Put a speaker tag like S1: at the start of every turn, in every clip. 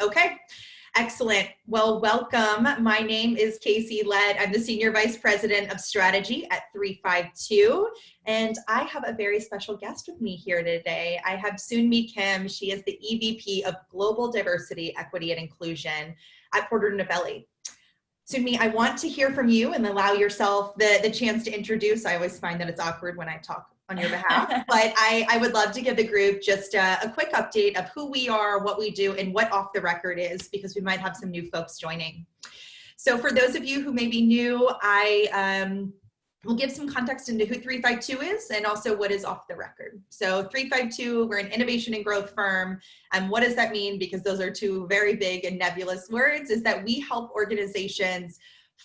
S1: Okay, excellent. Well, welcome. My name is Casey Lett. I'm the Senior Vice President of Strategy at 352, and I have a very special guest with me here today. I have Soon Mee Kim. She is the EVP of Global Diversity, Equity, and Inclusion at Porter Novelli. Soon Mee, I want to hear from you and allow yourself the chance to introduce. I always find that it's awkward when I talk on your behalf, but I would love to give the group just a quick update of who we are, what we do, and what Off the Record is, because we might have some new folks joining. So for those of you who may be new, I will give some context into who 352 is and also what is Off the Record. So 352, we're an innovation and growth firm. And what does that mean? Because those are two very big and nebulous words, is that we help organizations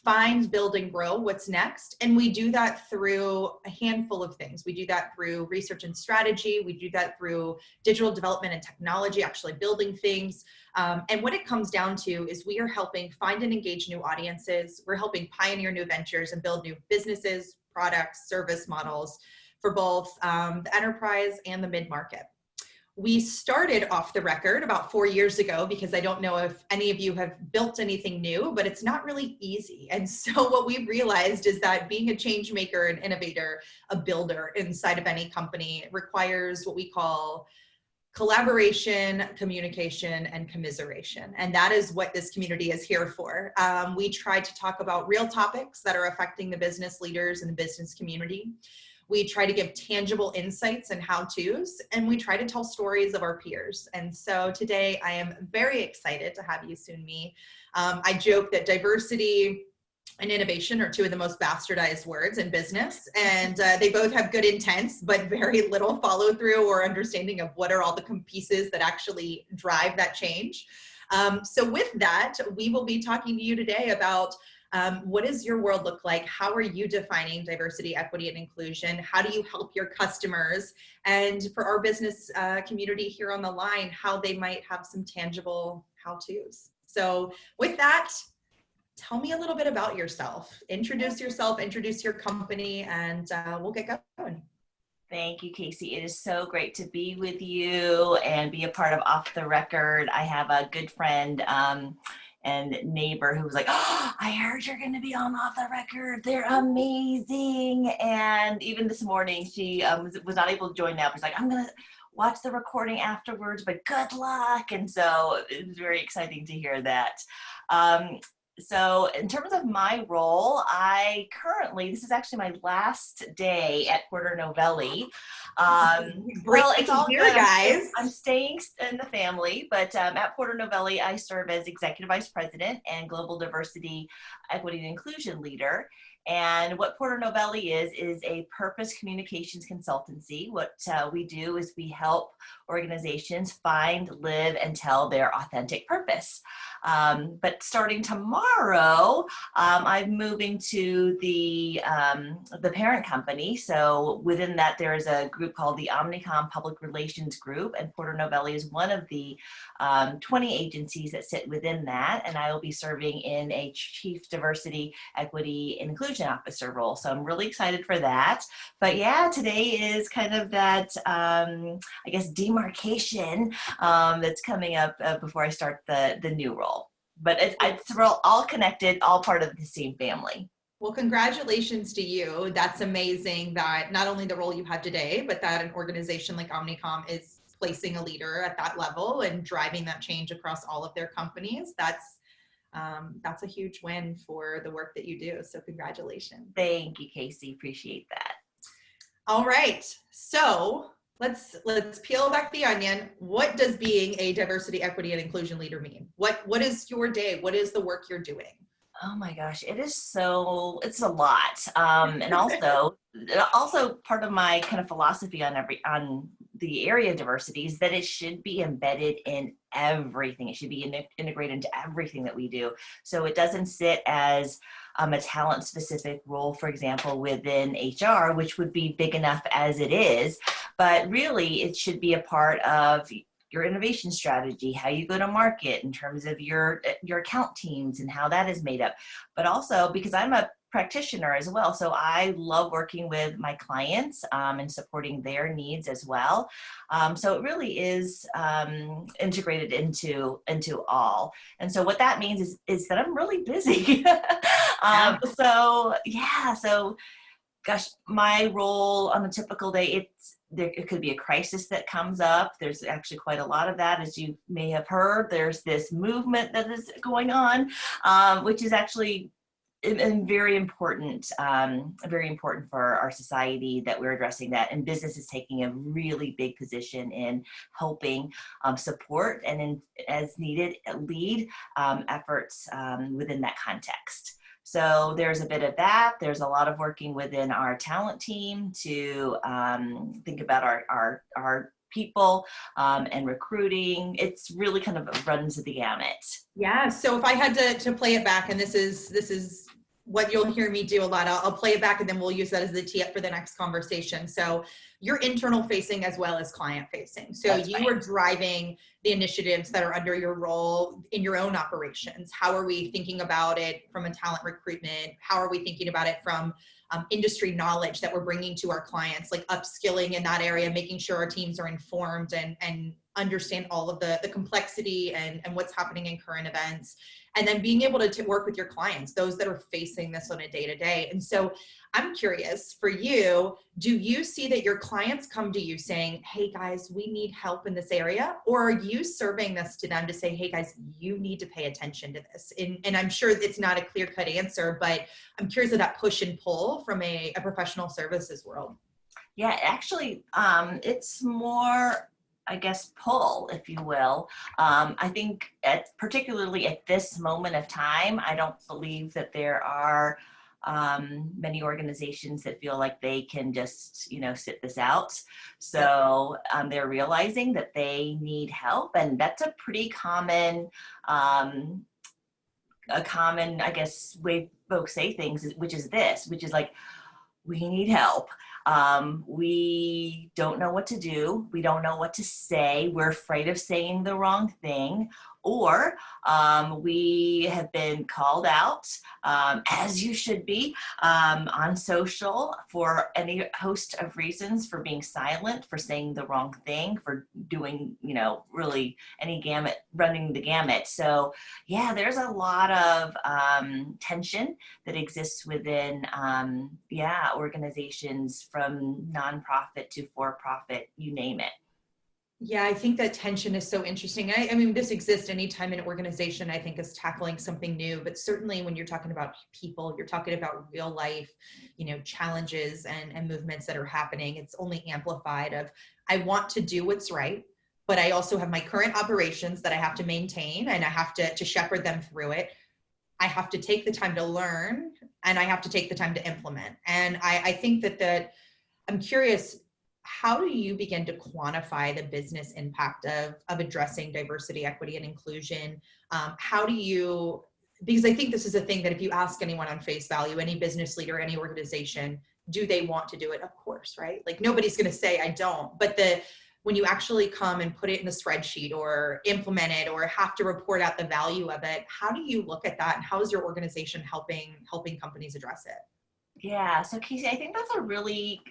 S1: find, build, and grow what's next. And we do that through a handful of things. We do that through research and strategy. We do that through digital development and technology, actually building things. And what it comes down to is we are helping find and engage new audiences. We're helping pioneer new ventures and build new businesses, products, service models for both the enterprise and the mid-market. We started Off the Record about 4 years ago, because I don't know if any of you have built anything new, but it's not really easy. And so what we realized is that being a change maker, an innovator, a builder inside of any company requires what we call collaboration, communication, and commiseration. And that is what this community is here for. We try to talk about real topics that are affecting the business leaders and the business community. We try to give tangible insights and how-tos, and we try to tell stories of our peers. And so today I am very excited to have you, Soon Mee. I joke that diversity and innovation are two of the most bastardized words in business, and they both have good intents, but very little follow through or understanding of what are all the pieces that actually drive that change. So with that, we will be talking to you today about what does your world look like? How are you defining diversity, equity, and inclusion? How do you help your customers? And for our business community here on the line, how they might have some tangible how-tos. So with that, tell me a little bit about yourself. Introduce yourself, introduce your company, and we'll get going.
S2: Thank you, Casey. It is so great to be with you and be a part of Off the Record. I have a good friend and neighbor who was like, "Oh, I heard you're going to be on Off the Record. They're amazing." And even this morning, she was not able to join now. She's like, "I'm going to watch the recording afterwards, but good luck." And so it was very exciting to hear that. So in terms of my role, this is actually my last day at Porter Novelli.
S1: Well, it's all here, guys.
S2: I'm staying in the family, but at Porter Novelli, I serve as Executive Vice President and Global Diversity, Equity, and Inclusion Leader. And what Porter Novelli is a purpose communications consultancy. What we do is we help organizations find, live, and tell their authentic purpose. But starting tomorrow, I'm moving to the parent company. So within that, there is a group called the Omnicom Public Relations Group, and Porter Novelli is one of the 20 agencies that sit within that. And I will be serving in a Chief Diversity, Equity, and Inclusion Officer role. So I'm really excited for that. But yeah, today is kind of that, I guess, demarcation that's coming up before I start the new role. But it's all connected, all part of the same family.
S1: Well, congratulations to you. That's amazing that not only the role you have today, but that an organization like Omnicom is placing a leader at that level and driving that change across all of their companies. That's a huge win for the work that you do. So congratulations.
S2: Thank you, Casey. Appreciate that.
S1: All right. So let's peel back the onion. What does being a diversity, equity, and inclusion leader mean? What is your day? What is the work you're doing?
S2: Oh my gosh, it's a lot. And also part of my kind of philosophy on the area of diversity is that it should be embedded in everything. It should be integrated into everything that we do. So it doesn't sit as a talent specific role, for example, within HR, which would be big enough as it is, but really it should be a part of your innovation strategy, how you go to market in terms of your account teams and how that is made up. But also because I'm a practitioner as well, so I love working with my clients and supporting their needs as well. So it really is integrated into all. And so what that means is that I'm really busy. So yeah, so gosh, my role on a typical day, it could be a crisis that comes up. There's actually quite a lot of that, as you may have heard. There's this movement that is going on, which is actually very important for our society, that we're addressing that. And business is taking a really big position in helping support and as needed, lead efforts within that context. So there's a bit of that. There's a lot of working within our talent team to think about our people and recruiting. It's really kind of runs the gamut.
S1: Yeah. So if I had to play it back, and this is what you'll hear me do a lot, I'll play it back and then we'll use that as the tee up for the next conversation. So you're internal facing as well as client facing. So
S2: That's
S1: you
S2: right.
S1: are driving the initiatives that are under your role in your own operations. How are we thinking about it from a talent recruitment? How are we thinking about it from industry knowledge that we're bringing to our clients, like upskilling in that area, making sure our teams are informed and understand all of the complexity and what's happening in current events, and then being able to work with your clients, those that are facing this on a day-to-day. And so I'm curious, for you, do you see that your clients come to you saying, hey guys, we need help in this area? Or are you serving this to them to say, hey guys, you need to pay attention to this? And I'm sure it's not a clear-cut answer, but I'm curious of that push and pull from a professional services world.
S2: Yeah, actually, it's more, I guess, pull, if you will. I think particularly at this moment of time, I don't believe that there are many organizations that feel like they can just, sit this out. So they're realizing that they need help, and that's a pretty common, I guess, way folks say things, which is like, we need help. We don't know what to do. We don't know what to say. We're afraid of saying the wrong thing. Or we have been called out, as you should be, on social for any host of reasons, for being silent, for saying the wrong thing, for doing, really running the gamut. So yeah, there's a lot of tension that exists within, organizations from nonprofit to for-profit, you name it.
S1: Yeah, I think that tension is so interesting. I mean, this exists anytime an organization, I think, is tackling something new, but certainly when you're talking about people, you're talking about real life, challenges and movements that are happening. It's only amplified of, I want to do what's right, but I also have my current operations that I have to maintain, and I have to shepherd them through it. I have to take the time to learn, and I have to take the time to implement. And I think that I'm curious, how do you begin to quantify the business impact of addressing diversity, equity, and inclusion? How do you, because I think this is a thing that if you ask anyone on face value, any business leader, any organization, do they want to do it? Of course, right? Like nobody's going to say I don't, but when you actually come and put it in the spreadsheet or implement it or have to report out the value of it, how do you look at that, and how is your organization helping companies address it?
S2: Yeah, so Casey, I think that's a really,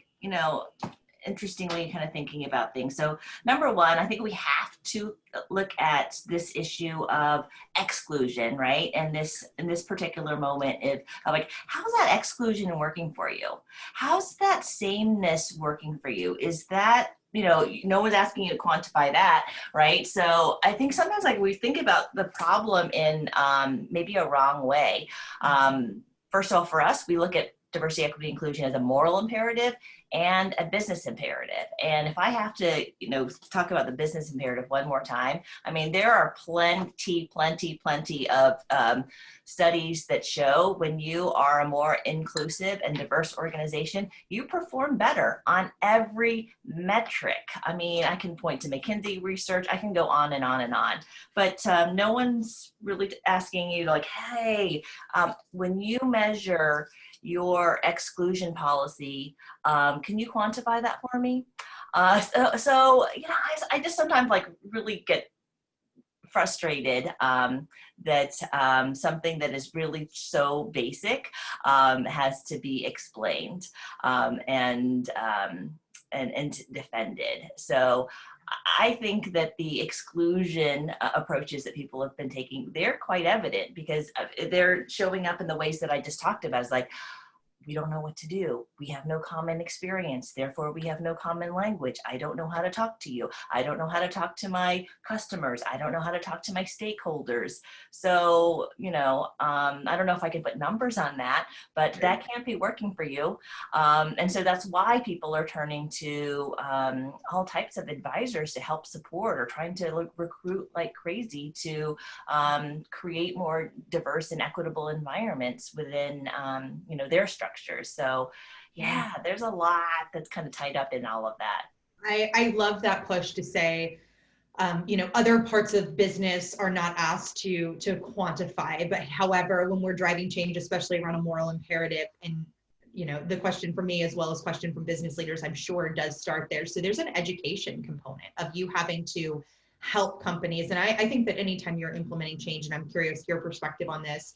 S2: interesting way of kind of thinking about things. So number one, I think we have to look at this issue of exclusion, right? And in this particular moment of like, how's that exclusion working for you? How's that sameness working for you? Is that, no one's asking you to quantify that, right? So I think sometimes like we think about the problem in maybe a wrong way. First of all, for us, we look at diversity, equity, inclusion as a moral imperative and a business imperative. And if I have to, talk about the business imperative one more time, I mean, there are plenty of studies that show when you are a more inclusive and diverse organization, you perform better on every metric. I mean, I can point to McKinsey research, I can go on and on and on, but no one's really asking you like, hey, when you measure your exclusion policy Can you quantify that for me? I just sometimes like really get frustrated that something that is really so basic has to be explained and defended. So I think that the exclusion approaches that people have been taking, they're quite evident because they're showing up in the ways that I just talked about. It's like, we don't know what to do. We have no common experience. Therefore, we have no common language. I don't know how to talk to you. I don't know how to talk to my customers. I don't know how to talk to my stakeholders. So, I don't know if I can put numbers on that, but that can't be working for you. And so that's why people are turning to all types of advisors to help support or trying to recruit like crazy to create more diverse and equitable environments within, their structures. So yeah, there's a lot that's kind of tied up in all of that.
S1: I love that push to say, other parts of business are not asked to quantify, but however, when we're driving change, especially around a moral imperative, and the question for me as well as question from business leaders, I'm sure does start there. So there's an education component of you having to help companies. And I think that anytime you're implementing change, and I'm curious your perspective on this,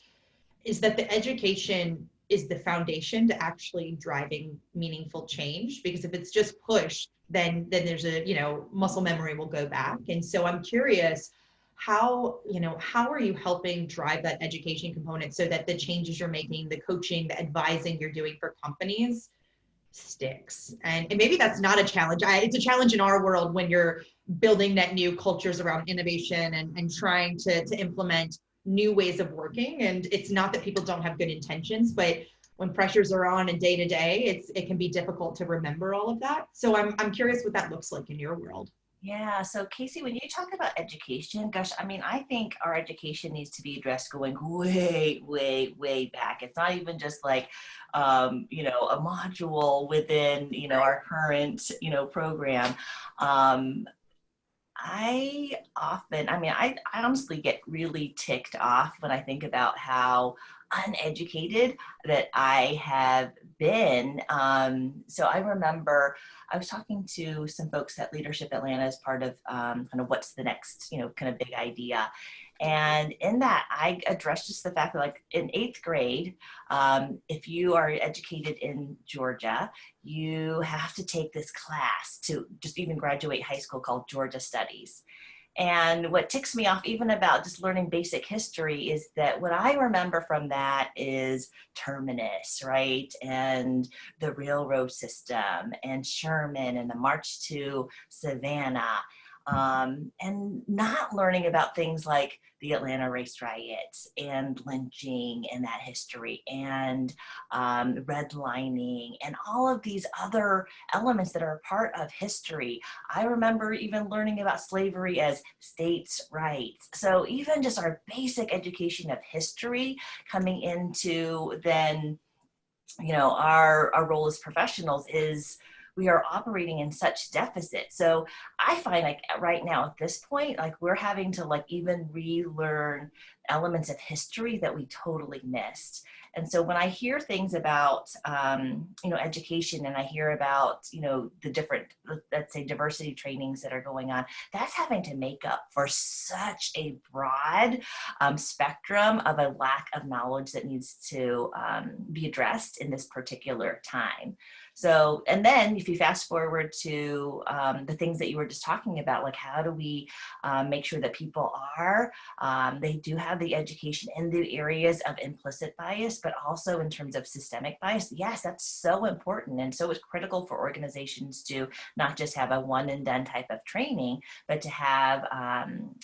S1: is that the education is the foundation to actually driving meaningful change. Because if it's just pushed, then there's muscle memory will go back. And so I'm curious, how are you helping drive that education component so that the changes you're making, the coaching, the advising you're doing for companies sticks? And maybe that's not a challenge. It's a challenge in our world when you're building net new cultures around innovation and trying to implement new ways of working. And it's not that people don't have good intentions, but when pressures are on and day to day, it can be difficult to remember all of that. So I'm curious what that looks like in your world.
S2: Yeah. So Casey, when you talk about education, gosh, I think our education needs to be addressed going way, way, way back. It's not even just like, a module within, our current, program. I honestly get really ticked off when I think about how uneducated that I have been. So I remember I was talking to some folks at Leadership Atlanta as part of kind of what's the next, kind of big idea. And in that, I addressed just the fact that like in 8th grade, if you are educated in Georgia, you have to take this class to just even graduate high school called Georgia Studies. And what ticks me off even about just learning basic history is that what I remember from that is Terminus, right? And the railroad system and Sherman and the March to Savannah. And not learning about things like the Atlanta race riots and lynching and that history and redlining and all of these other elements that are a part of history. I remember even learning about slavery as states' rights. So even just our basic education of history coming into then, our role as professionals is we are operating in such deficit. So I find like right now at this point, like we're having to like even relearn elements of history that we totally missed. And so when I hear things about, education and I hear about, the different, let's say diversity trainings that are going on, that's having to make up for such a broad spectrum of a lack of knowledge that needs to be addressed in this particular time. So, and then if you fast forward to the things that you were just talking about, like how do we make sure that people they do have the education in the areas of implicit bias, but also in terms of systemic bias. Yes, that's so important. And so it's critical for organizations to not just have a one and done type of training, but to have,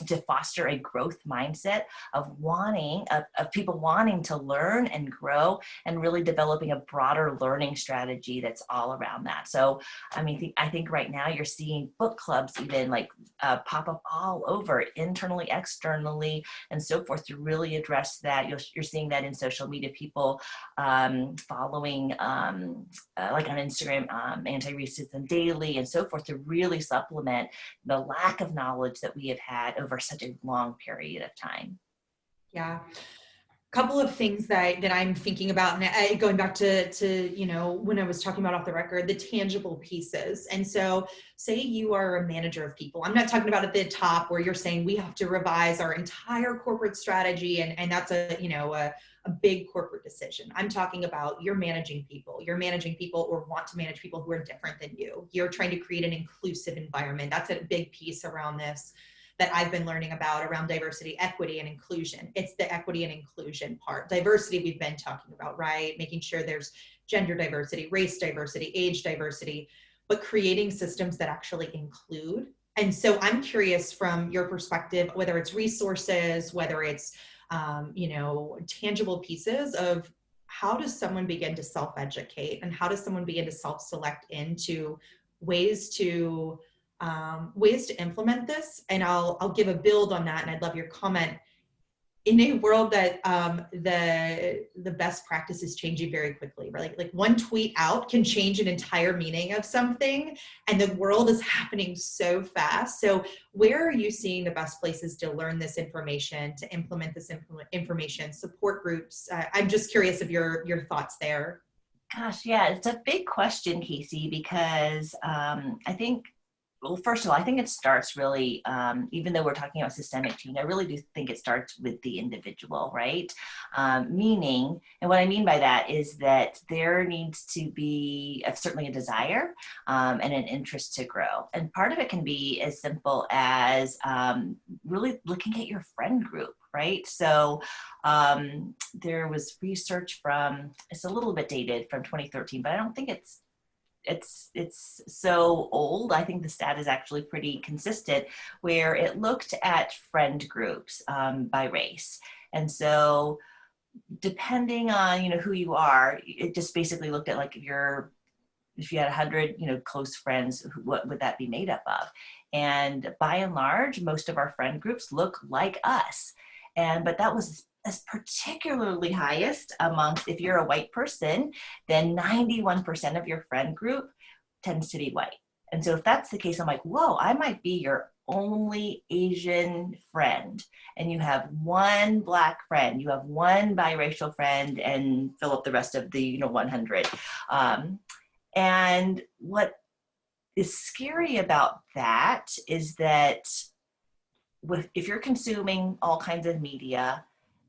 S2: to foster a growth mindset of people wanting to learn and grow and really developing a broader learning strategy that's all around that. So, I think right now you're seeing book clubs even like pop up all over, internally, externally, and so forth to really address that. You're seeing that in social media, people following like on Instagram, anti-racism daily and so forth to really supplement the lack of knowledge that we have had over such a long period of time.
S1: Yeah. couple of things that I'm thinking about, and going back to you know, when I was talking about off the record, the tangible pieces. And so say you are a manager of people. I'm not talking about at the top where you're saying we have to revise our entire corporate strategy, and that's a, you know, a big corporate decision. I'm talking about you're managing people or want to manage people who are different than you. You're trying to create an inclusive environment. That's a big piece around this that I've been learning about around diversity, equity, and inclusion. It's the equity and inclusion part. Diversity we've been talking about, right? Making sure there's gender diversity, race diversity, age diversity, but creating systems that actually include. And so I'm curious from your perspective, whether it's resources, whether it's, you know, tangible pieces of how does someone begin to self-educate, and how does someone begin to self-select into ways to implement this. And I'll give a build on that, and I'd love your comment. In a world that the best practice is changing very quickly, right? Like one tweet out can change an entire meaning of something, and the world is happening so fast. So where are you seeing the best places to learn this information, to implement this information, support groups? I'm just curious of your thoughts there.
S2: Gosh, yeah, it's a big question, Casey, because I think, well, first of all, I think it starts really, even though we're talking about systemic change, I really do think it starts with the individual, right? Meaning, and what I mean by that is that there needs to be certainly a desire and an interest to grow. And part of it can be as simple as really looking at your friend group, right? So there was research from, it's a little bit dated, from 2013, but I don't think it's so old. I think the stat is actually pretty consistent, where it looked at friend groups by race. And so depending on, you know, who you are, it just basically looked at, like, if you had 100, you know, close friends, what would that be made up of? And by and large, most of our friend groups look like us. But that was as particularly highest amongst, if you're a white person, then 91% of your friend group tends to be white. And so if that's the case, I'm like, whoa, I might be your only Asian friend, and you have one Black friend, you have one biracial friend, and fill up the rest of the, you know, 100. And what is scary about that is that if you're consuming all kinds of media,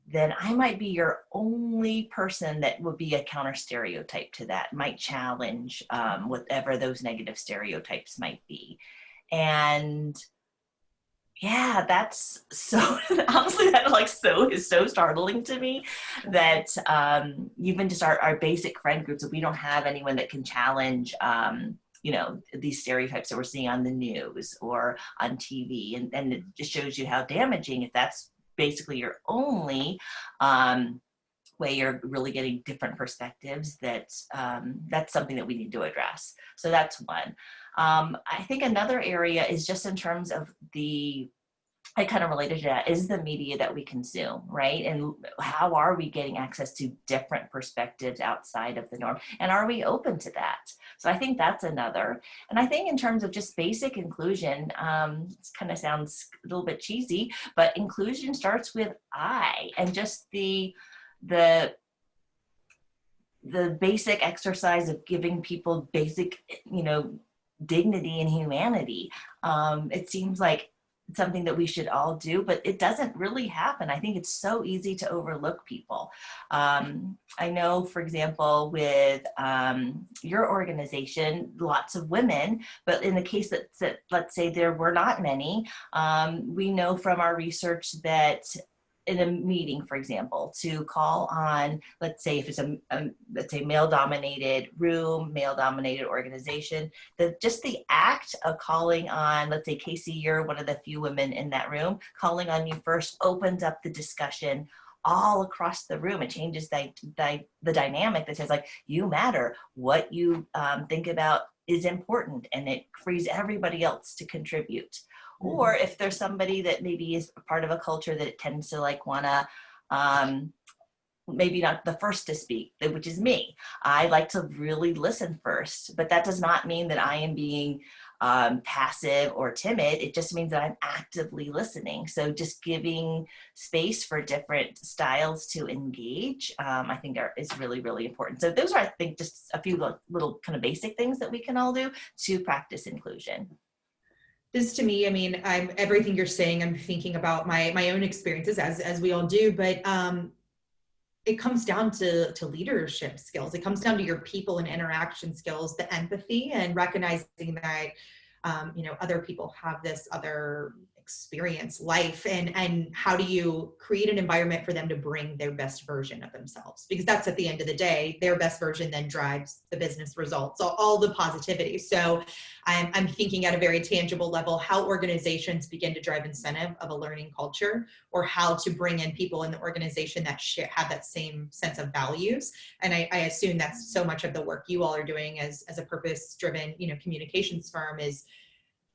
S2: then I might be your only person that would be a counter stereotype to that, might challenge whatever those negative stereotypes might be. And yeah, that's so, honestly, that is so startling to me, that even just our basic friend groups, if we don't have anyone that can challenge you know, these stereotypes that we're seeing on the news or on TV, and it just shows you how damaging, if that's basically your only way you're really getting different perspectives, that's something that we need to address. So that's one. I think another area is just in terms of I kind of related to that, is the media that we consume, right? And how are we getting access to different perspectives outside of the norm? And are we open to that? So I think that's another. And I think in terms of just basic inclusion, it kind of sounds a little bit cheesy, but inclusion starts with I, and just the basic exercise of giving people basic, you know, dignity and humanity. It seems like something that we should all do, but it doesn't really happen. I think it's so easy to overlook people. I know, for example, with your organization, lots of women, but in the case that let's say there were not many, we know from our research that in a meeting, for example, to call on, let's say if it's let's say male-dominated room, male-dominated organization, just the act of calling on, let's say, Casey, you're one of the few women in that room, calling on you first opens up the discussion all across the room. It changes the dynamic that says, like, you matter. What you think about is important, and it frees everybody else to contribute. Or if there's somebody that maybe is part of a culture that tends to like wanna, maybe not the first to speak, which is me. I like to really listen first, but that does not mean that I am being passive or timid. It just means that I'm actively listening. So just giving space for different styles to engage, I think is really, really important. So those are, I think, just a few little kind of basic things that we can all do to practice inclusion.
S1: This to me, I mean, everything you're saying, I'm thinking about my own experiences as we all do, but it comes down to leadership skills. It comes down to your people and interaction skills, the empathy, and recognizing that other people have this other experience, life, and how do you create an environment for them to bring their best version of themselves? Because that's, at the end of the day, their best version then drives the business results, so all the positivity. So I'm thinking at a very tangible level how organizations begin to drive incentive of a learning culture, or how to bring in people in the organization that have that same sense of values. And I assume that's so much of the work you all are doing as a purpose-driven communications firm, is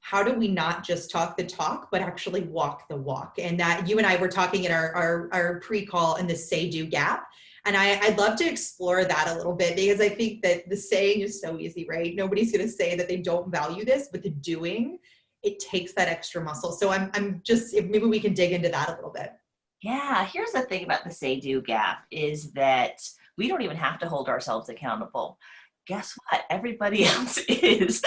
S1: how do we not just talk the talk, but actually walk the walk? And that you and I were talking in our pre-call in the say-do gap. And I'd love to explore that a little bit, because I think that the saying is so easy, right? Nobody's going to say that they don't value this, but the doing, it takes that extra muscle. So I'm just, maybe we can dig into that a little bit.
S2: Yeah, here's the thing about the say-do gap is that we don't even have to hold ourselves accountable. Guess what? Everybody else is.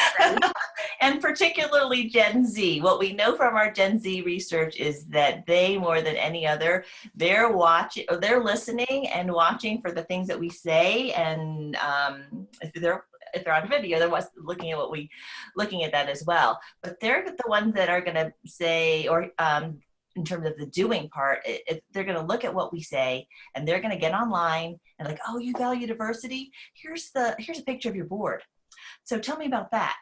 S2: And particularly Gen Z. What we know from our Gen Z research is that they, more than any other, they're watching, or they're listening and watching for the things that we say. And if they're on video, they're looking at that as well. But they're the ones that are going to say, or in terms of the doing part, if they're going to look at what we say, and they're going to get online and like, oh, you value diversity? Here's a picture of your board. So tell me about that.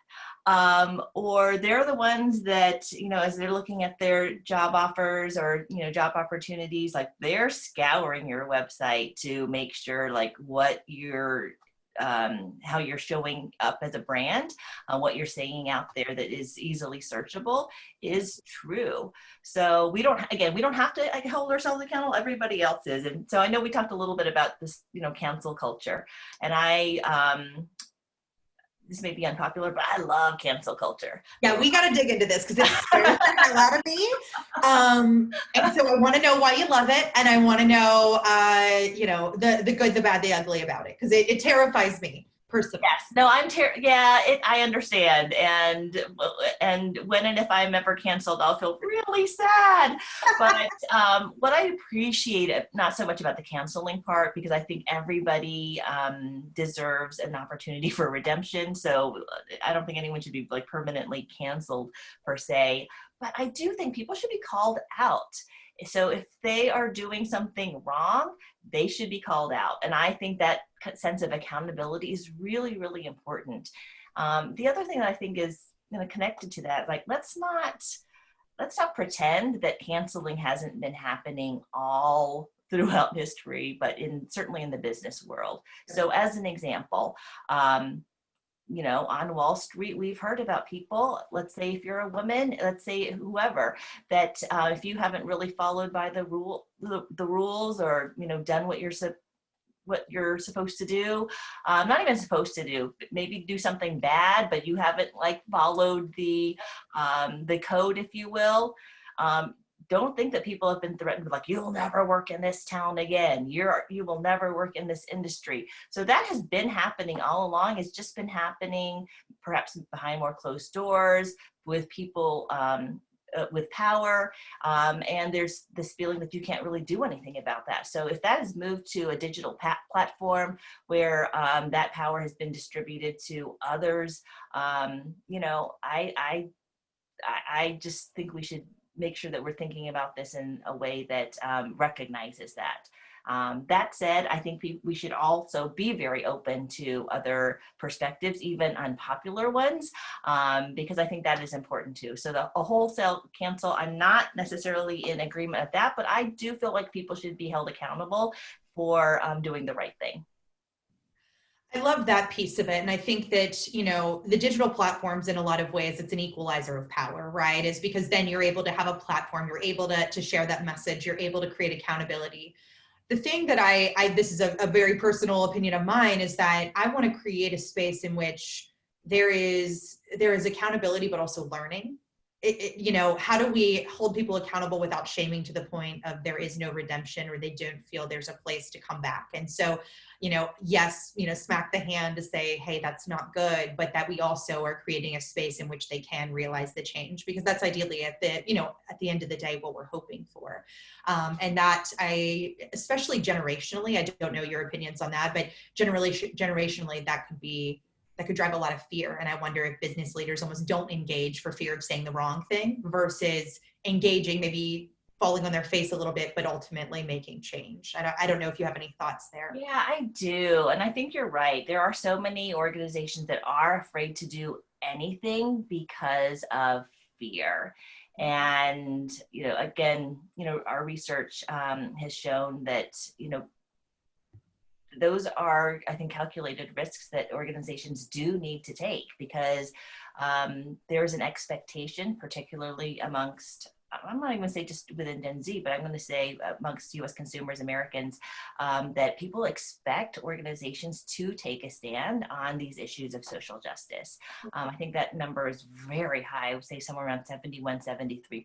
S2: Or they're the ones that, as they're looking at their job offers or, job opportunities, like they're scouring your website to make sure like what you're, how you're showing up as a brand, what you're saying out there that is easily searchable is true. So we don't have to hold ourselves accountable. Everybody else is. And so I know we talked a little bit about this, cancel culture, and this may be unpopular, but I love cancel culture.
S1: Yeah, we got to dig into this because it scares the hell out of me. And so I want to know why you love it, and I want to know, the good, the bad, the ugly about it, because it terrifies me personally.
S2: Yes, no, I understand, and when and if I'm ever canceled, I'll feel really sad. But what I appreciate, not so much about the canceling part, because I think everybody deserves an opportunity for redemption. So I don't think anyone should be like permanently canceled per se. But I do think people should be called out. So if they are doing something wrong, they should be called out. And I think that sense of accountability is really, really important. The other thing that I think is connected to that, like, let's not pretend that canceling hasn't been happening all throughout history, but certainly in the business world. So as an example, on Wall Street, we've heard about people, let's say if you're a woman, let's say whoever, that if you haven't really followed by the rules or, done what you're supposed to do, not even supposed to do, maybe do something bad, but you haven't followed the code, if you will. Don't think that people have been threatened with you'll never work in this town again. You will never work in this industry. So that has been happening all along. It's just been happening perhaps behind more closed doors with people with power. And there's this feeling that you can't really do anything about that. So if that is moved to a digital platform where that power has been distributed to others, I just think we should make sure that we're thinking about this in a way that recognizes that. That said, I think we should also be very open to other perspectives, even unpopular ones, because I think that is important too. So a wholesale cancel, I'm not necessarily in agreement with that, but I do feel like people should be held accountable for doing the right thing.
S1: I love that piece of it. And I think that, the digital platforms, in a lot of ways, it's an equalizer of power, right? Is because then you're able to have a platform, you're able to share that message, you're able to create accountability. The thing that this is a very personal opinion of mine, is that I want to create a space in which there is accountability, but also learning. How do we hold people accountable without shaming to the point of there is no redemption, or they don't feel there's a place to come back? And so, yes, smack the hand to say, hey, that's not good, but that we also are creating a space in which they can realize the change, because that's ideally at the end of the day, what we're hoping for. And that especially generationally, I don't know your opinions on that, but generationally, that could drive a lot of fear. And I wonder if business leaders almost don't engage for fear of saying the wrong thing versus engaging, maybe falling on their face a little bit, but ultimately making change. I don't know if you have any thoughts there.
S2: Yeah, I do. And I think you're right. There are so many organizations that are afraid to do anything because of fear. And, again, our research has shown that, those are, I think, calculated risks that organizations do need to take, because there's an expectation, particularly amongst, I'm not even going to say just within Gen Z, but I'm going to say amongst US consumers, Americans, that people expect organizations to take a stand on these issues of social justice. I think that number is very high. I would say somewhere around 71, 73%.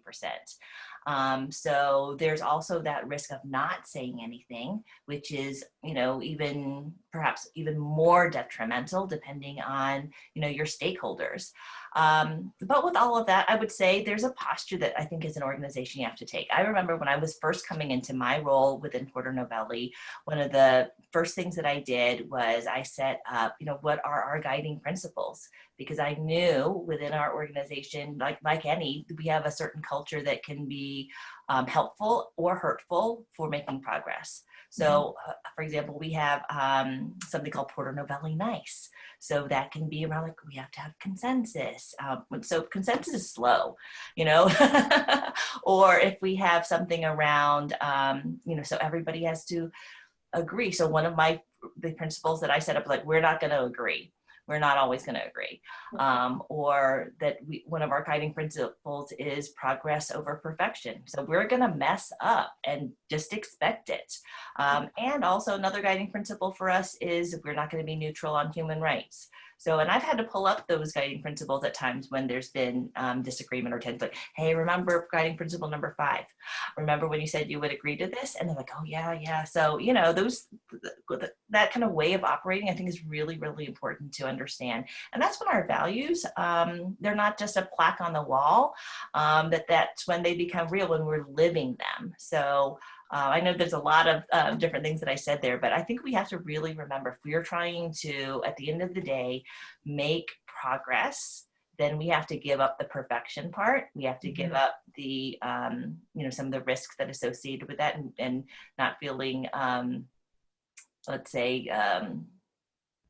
S2: So there's also that risk of not saying anything, which is, perhaps even more detrimental depending on, your stakeholders. But with all of that, I would say there's a posture that I think as an organization you have to take. I remember when I was first coming into my role within Porter Novelli, one of the first things that I did was I set up, what are our guiding principles? Because I knew within our organization, like any, we have a certain culture that can be helpful or hurtful for making progress. So, for example, we have something called Porter Novelli Nice. So that can be around, we have to have consensus. So consensus is slow, or if we have something around, so everybody has to agree. So one of the principles that I set up, we're not going to agree. We're not always going to agree. Or that one of our guiding principles is progress over perfection. So we're going to mess up and just expect it. And also another guiding principle for us is we're not going to be neutral on human rights. So, and I've had to pull up those guiding principles at times when there's been disagreement or tension, hey, remember guiding principle number 5? Remember when you said you would agree to this? And they're like, oh yeah. So, that kind of way of operating, I think, is really, really important to understand. And that's when our values, they're not just a plaque on the wall, that's when they become real, when we're living them. So I know there's a lot of different things that I said there, but I think we have to really remember, if we're trying to, at the end of the day, make progress, then we have to give up the perfection part. We have to give up the, some of the risks that are associated with that, and not feeling, let's say,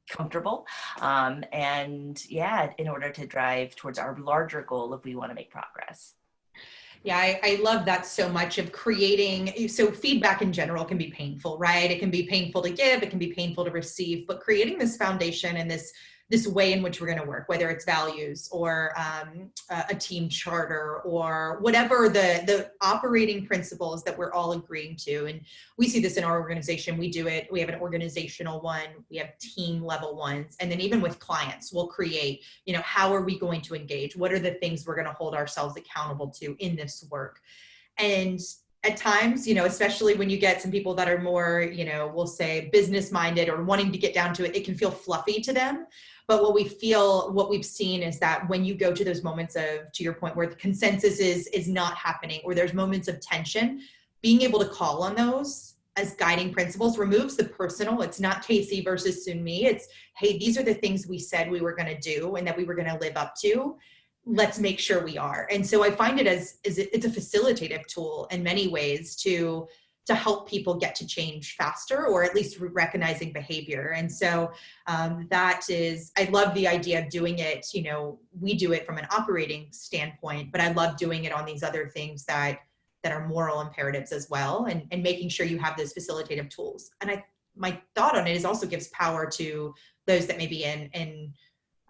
S2: comfortable. In order to drive towards our larger goal if we want to make progress.
S1: Yeah, I love that so much, of creating, so feedback in general can be painful, right? It can be painful to give, it can be painful to receive, but creating this foundation and this way in which we're going to work, whether it's values or a team charter or whatever the operating principles that we're all agreeing to. And we see this in our organization. We do it. We have an organizational one. We have team level ones. And then even with clients, we'll create, how are we going to engage? What are the things we're going to hold ourselves accountable to in this work? And at times, especially when you get some people that are more, we'll say business minded or wanting to get down to it, it can feel fluffy to them. But what we've seen is that when you go to those moments of, to your point, where the consensus is not happening, or there's moments of tension, being able to call on those as guiding principles removes the personal. It's not Casey versus Soon Mee. It's, hey, these are the things we said we were going to do and that we were going to live up to. Let's make sure we are. And so I find it it's a facilitative tool in many ways to help people get to change faster, or at least recognizing behavior. And so I love the idea of doing it. We do it from an operating standpoint, but I love doing it on these other things that are moral imperatives as well, and making sure you have those facilitative tools. And my thought on it is also gives power to those that may be in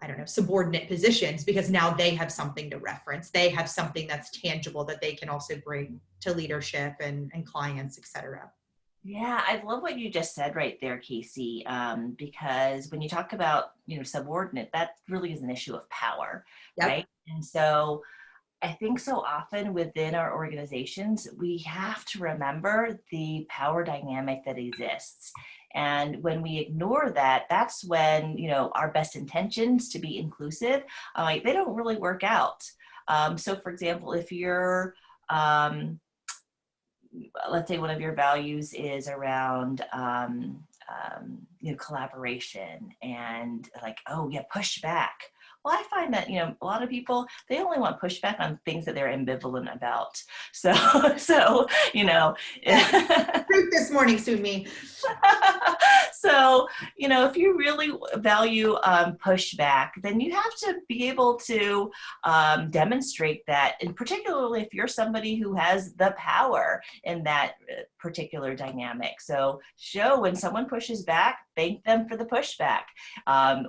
S1: I don't know, subordinate positions, because now they have something to reference. They have something that's tangible that they can also bring to leadership and clients, et cetera.
S2: Yeah, I love what you just said right there, Casey, because when you talk about, subordinate, that really is an issue of power,
S1: Yep.
S2: right? And so I think so often within our organizations, we have to remember the power dynamic that exists. And when we ignore that, that's when, our best intentions to be inclusive, they don't really work out. So for example, if you're, let's say one of your values is around collaboration and like, oh yeah, push back. Well, I find that a lot of people, they only want pushback on things that they're ambivalent about. So so you know
S1: Fruit this morning, Soon Mee.
S2: so, if you really value pushback, then you have to be able to demonstrate that, and particularly if you're somebody who has the power in that particular dynamic. So show when someone pushes back, thank them for the pushback.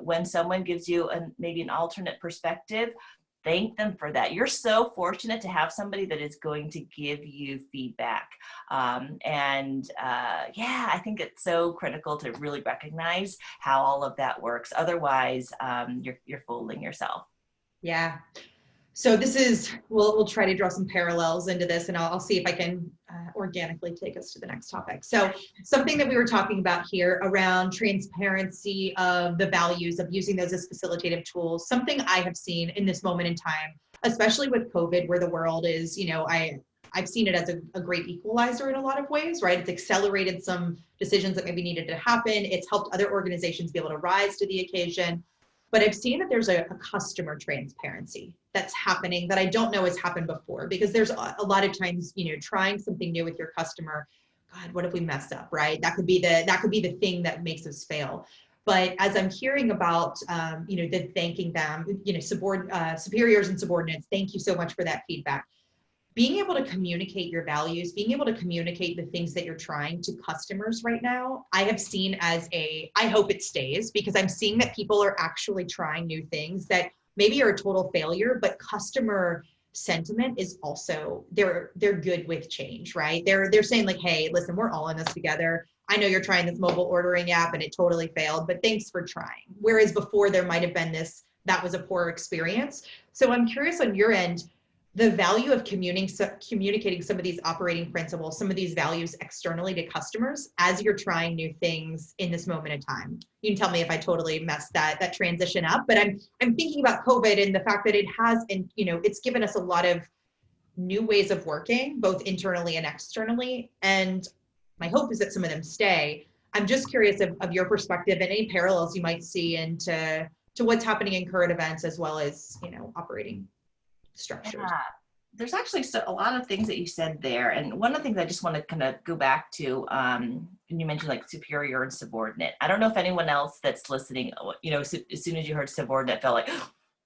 S2: When someone gives you maybe an alternate perspective, thank them for that. You're so fortunate to have somebody that is going to give you feedback. Yeah, I think it's so critical to really recognize how all of that works. Otherwise, you're fooling yourself.
S1: Yeah. So this is, we'll try to draw some parallels into this, and I'll see if I can organically take us to the next topic. So something that we were talking about here around transparency of the values of using those as facilitative tools, something I have seen in this moment in time, especially with COVID, where the world is, I've seen it as a great equalizer in a lot of ways, right? It's accelerated some decisions that maybe needed to happen. It's helped other organizations be able to rise to the occasion. But I've seen that there's a customer transparency that's happening that I don't know has happened before, because there's a lot of times, trying something new with your customer. God, what if we mess up, right? That could be the thing that makes us fail. But as I'm hearing about, the thanking them, superiors and subordinates, thank you so much for that feedback. Being able to communicate your values, being able to communicate the things that you're trying to customers right now, I have seen as I hope it stays, because I'm seeing that people are actually trying new things that maybe are a total failure, but customer sentiment is also, they're good with change, right? They're saying like, hey, listen, we're all in this together. I know you're trying this mobile ordering app and it totally failed, but thanks for trying. Whereas before there might have been that was a poor experience. So I'm curious on your end, the value of communicating some of these operating principles, some of these values externally to customers as you're trying new things in this moment in time. You can tell me if I totally messed that transition up, but I'm thinking about COVID and the fact that it has, and it's given us a lot of new ways of working, both internally and externally. And my hope is that some of them stay. I'm just curious of your perspective and any parallels you might see into what's happening in current events, as well as operating structures.
S2: Yeah, there's actually a lot of things that you said there. And one of the things I just want to kind of go back to, and you mentioned like superior and subordinate. I don't know if anyone else that's listening, as soon as you heard subordinate, felt like,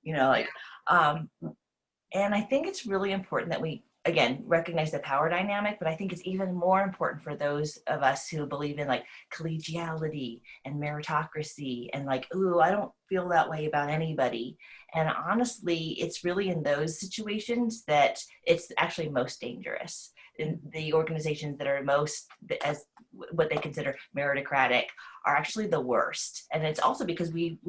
S2: like, and I think it's really important that we, again, recognize the power dynamic, but I think it's even more important for those of us who believe in like collegiality and meritocracy and like, ooh, I don't feel that way about anybody. And honestly, it's really in those situations that it's actually most dangerous. In the organizations that are most, as what they consider meritocratic, are actually the worst. And it's also because we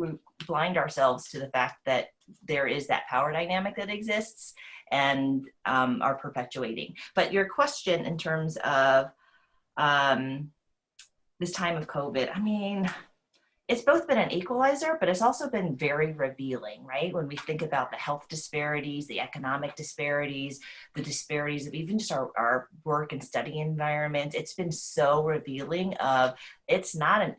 S2: blind ourselves to the fact that there is that power dynamic that exists and are perpetuating. But your question in terms of this time of COVID, I mean, it's both been an equalizer, but it's also been very revealing, right? When we think about the health disparities, the economic disparities, the disparities of even just our work and study environment, it's been so revealing of it's not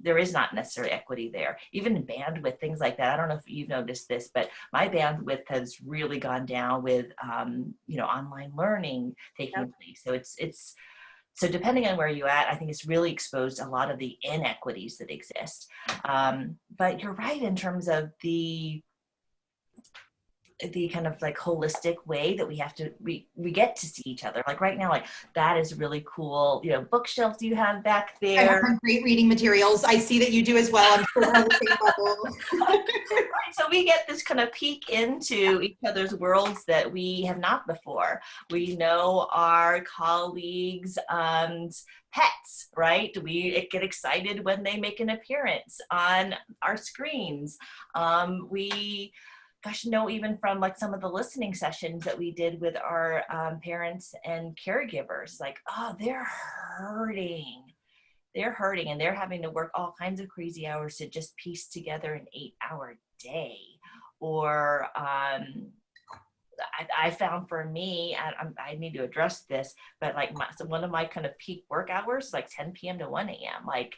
S2: there is not necessarily equity there. Even in bandwidth, things like that. I don't know if you've noticed this, but my bandwidth has really gone down with, online learning taking place. So so depending on where you're at, I think it's really exposed a lot of the inequities that exist. But you're right in terms of the the kind of like holistic way that we get to see each other. Like right now, like that is really cool. You know, bookshelves you have back
S1: I have
S2: there.
S1: some great reading materials. I see that you do as well. I'm sure we're on the same level.
S2: Right, so we get this kind of peek into each other's worlds that we have not before. We know our colleagues' pets, right? We get excited when they make an appearance on our screens. We gosh, no, even from like some of the listening sessions that we did with our parents and caregivers, like, oh, hurting. They're hurting and they're having to work all kinds of crazy hours to just piece together an 8-hour day. Or I found for me, I need to address this, but like so one of my kind of peak work hours, like 10 p.m. to 1 a.m. Like,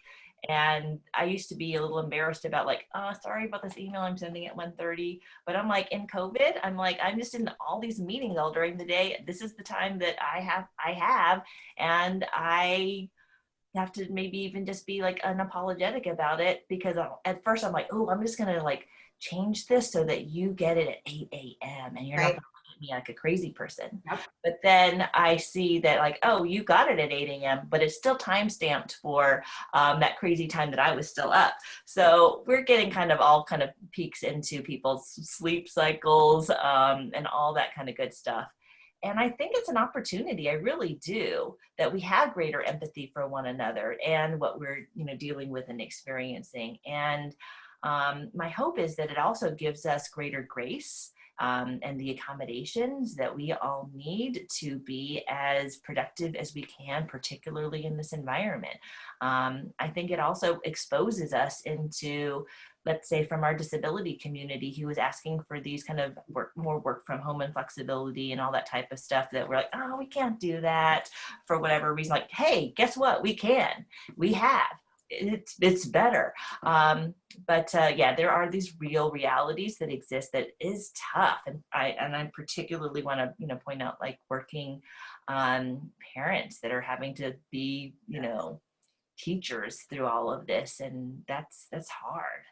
S2: and I used to be a little embarrassed about like, oh, sorry about this email I'm sending at 1:30. But I'm like, in COVID, I'm like, I'm just in all these meetings all during the day. This is the time that I have, and I have to maybe even just be like unapologetic about it, because at first I'm like, oh, I'm just gonna like change this so that you get it at 8 a.m. and you're not
S1: Right.
S2: gonna look at me like a crazy person.
S1: Yep.
S2: But then I see that like, oh, you got it at 8 a.m., but it's still time stamped for that crazy time that I was still up. So we're getting kind of all kind of peeks into people's sleep cycles and all that kind of good stuff. And I think it's an opportunity, I really do, that we have greater empathy for one another and what we're, dealing with and experiencing. And my hope is that it also gives us greater grace and the accommodations that we all need to be as productive as we can, particularly in this environment. I think it also exposes us into, let's say, from our disability community who was asking for these kind of more work from home and flexibility and all that type of stuff, that we're like, oh, we can't do that for whatever reason. Like, hey, guess what? We can. We have. It's better. Yeah, there are these real realities that exist that is tough. And I particularly want to, point out like working parents that are having to be, teachers through all of this. And that's hard.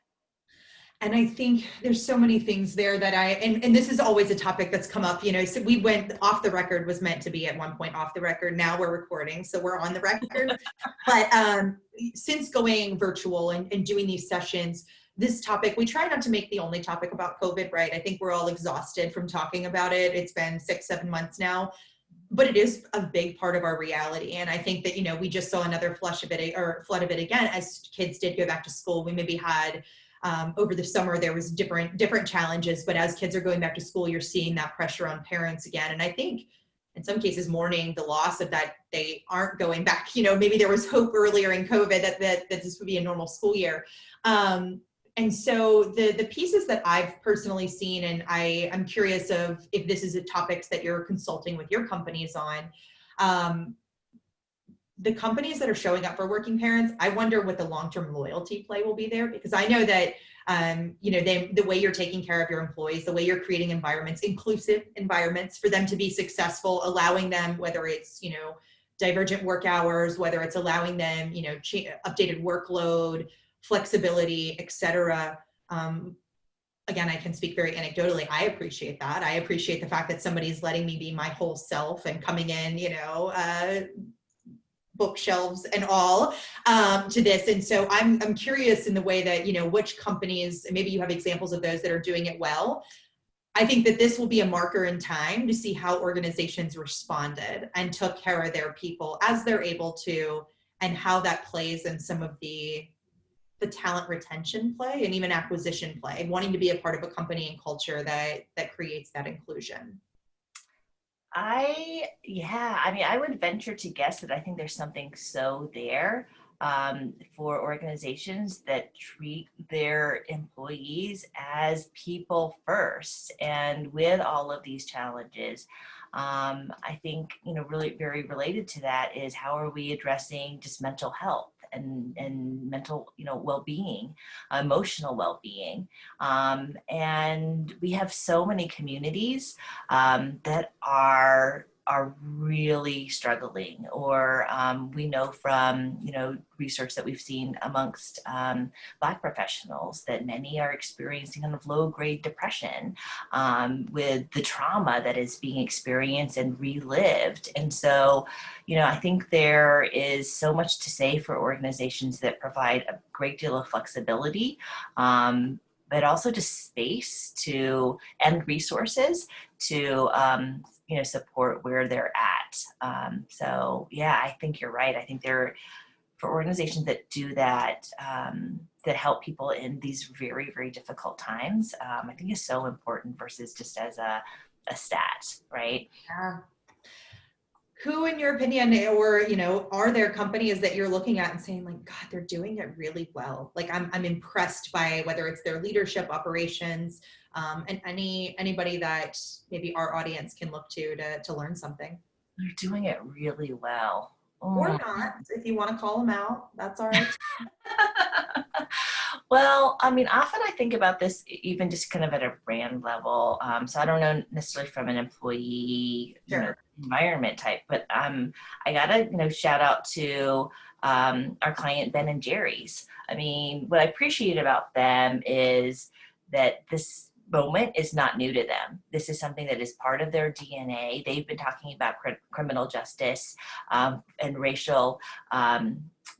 S1: And I think there's so many things there that and this is always a topic that's come up, so we went off the record, was meant to be at one point off the record. Now we're recording, so we're on the record. But since going virtual and doing these sessions, this topic, we try not to make the only topic about COVID, right? I think we're all exhausted from talking about it. It's been 6-7 months now, but it is a big part of our reality. And I think that, we just saw another flood of it again, as kids did go back to school. We maybe had, over the summer, there was different challenges, but as kids are going back to school, you're seeing that pressure on parents again. And I think in some cases mourning the loss of that they aren't going back. Maybe there was hope earlier in COVID that this would be a normal school year. And so the pieces that I've personally seen, and I'm curious of if this is a topics that you're consulting with your companies on, the companies that are showing up for working parents, I wonder what the long-term loyalty play will be there, because I know that, the way you're taking care of your employees, the way you're creating environments, inclusive environments for them to be successful, allowing them, whether it's, divergent work hours, whether it's allowing them, updated workload, flexibility, et cetera. Again, I can speak very anecdotally. I appreciate that. I appreciate the fact that somebody's letting me be my whole self and coming in, bookshelves and all to this. And so I'm curious in the way that, which companies, maybe you have examples of those that are doing it well. I think that this will be a marker in time to see how organizations responded and took care of their people as they're able to, and how that plays in some of the talent retention play and even acquisition play, wanting to be a part of a company and culture that creates that inclusion.
S2: I would venture to guess that I think there's something so there for organizations that treat their employees as people first. And with all of these challenges, I think, really very related to that is how are we addressing just mental health and mental, well-being, emotional well-being. And we have so many communities that are are really struggling, or we know from, research that we've seen amongst Black professionals that many are experiencing kind of low-grade depression with the trauma that is being experienced and relived. And so, I think there is so much to say for organizations that provide a great deal of flexibility, but also just space to and resources to support where they're at. So yeah, I think you're right. I think for organizations that do that, that help people in these very, very difficult times, I think is so important versus just as a stat, right?
S1: Yeah. Who, in your opinion, or, are there companies that you're looking at and saying like, God, they're doing it really well. Like I'm impressed by whether it's their leadership, operations, and anybody that maybe our audience can look to learn something.
S2: They're doing it really well.
S1: Or not, if you want to call them out, that's all right.
S2: Well, I mean, often I think about this even just kind of at a brand level. So I don't know necessarily from an employee
S1: Sure.
S2: environment type, but I gotta shout out to our client Ben and Jerry's. I mean, what I appreciate about them is that this moment is not new to them. This is something that is part of their DNA. They've been talking about criminal justice and racial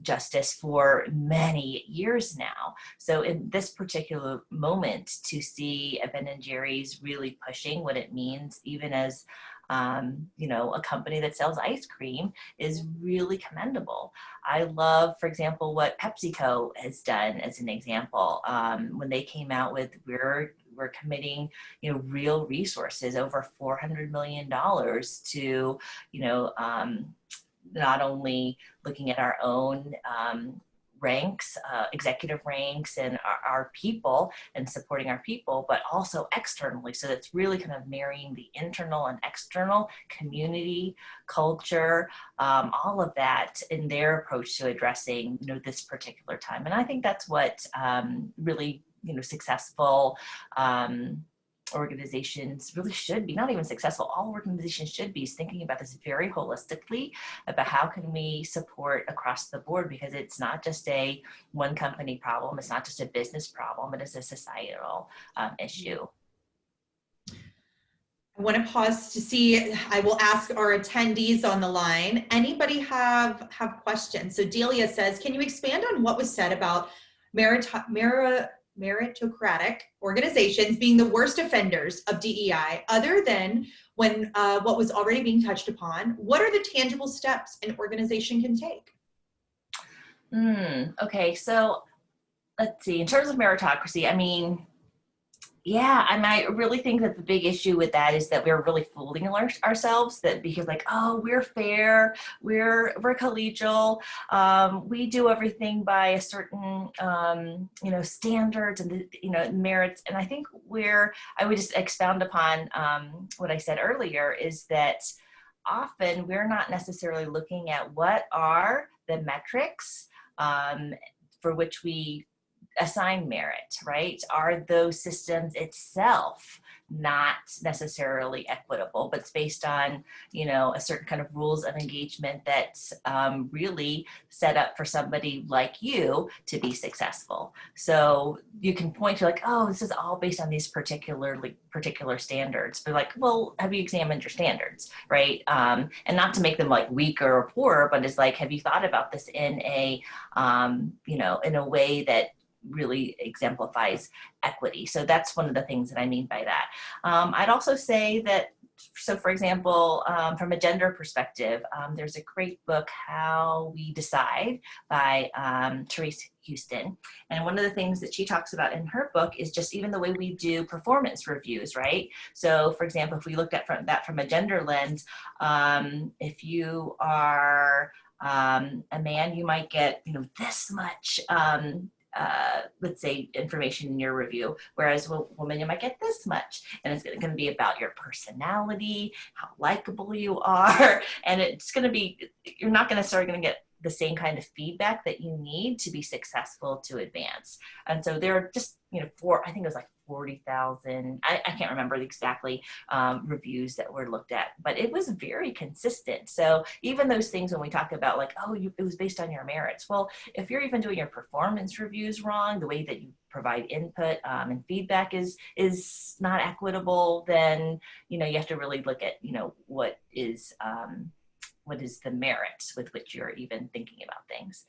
S2: justice for many years now. So in this particular moment, to see Ben and Jerry's really pushing what it means, even as a company that sells ice cream, is really commendable. I love, for example, what PepsiCo has done as an example. When they came out with we're committing, real resources, over $400 million to, not only looking at our own ranks, executive ranks, and our people and supporting our people, but also externally. So that's really kind of marrying the internal and external community, culture, all of that in their approach to addressing, this particular time. And I think that's what really, successful organizations really should be. Not even successful, all organizations should be thinking about this very holistically, about how can we support across the board, because it's not just a one company problem, it's not just a business problem, it is a societal issue.
S1: I want to pause to see, I will ask our attendees on the line. Anybody have questions? So Delia says, can you expand on what was said about meritocratic organizations being the worst offenders of DEI, other than when what was already being touched upon? What are the tangible steps an organization can take?
S2: Okay, so let's see. In terms of meritocracy, I really think that the big issue with that is that we're really fooling ourselves, that because we're fair, we're collegial, we do everything by a certain, standards and, merits. And I think I would just expound upon what I said earlier, is that often we're not necessarily looking at what are the metrics for which we assign merit, right? Are those systems itself not necessarily equitable, but it's based on, a certain kind of rules of engagement that's really set up for somebody like you to be successful. So you can point to this is all based on these particular standards. But well, have you examined your standards, right? And not to make them weaker or poorer, but it's have you thought about this in a, in a way that really exemplifies equity? So that's one of the things that I mean by that. I'd also say that, so for example, from a gender perspective, there's a great book, How We Decide, by Therese Houston. And one of the things that she talks about in her book is just even the way we do performance reviews, right? So for example, if we looked at that from a gender lens, if you are a man, you might get, this much let's say information in your review, whereas a woman, you might get this much, and it's going to be about your personality, how likable you are, and it's going to be, you're not going to start going to get the same kind of feedback that you need to be successful to advance. And so there are just, I think it was 40,000, I can't remember exactly, reviews that were looked at, but it was very consistent. So even those things when we talk about like, oh, it was based on your merits. Well, if you're even doing your performance reviews wrong, the way that you provide input and feedback is not equitable, then, you have to really look at, what is the merits with which you're even thinking about things.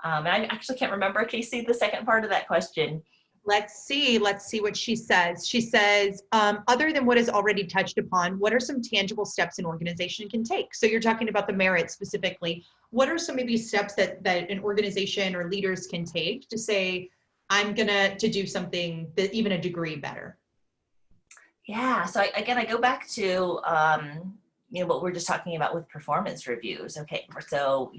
S2: And I actually can't remember, Casey, the second part of that question.
S1: Let's see what she says. She says, other than what is already touched upon, what are some tangible steps an organization can take? So you're talking about the merit specifically. What are some maybe steps that an organization or leaders can take to say, I'm gonna do something that even a degree better?
S2: Yeah, so I go back to, what we're just talking about with performance reviews. Okay, so,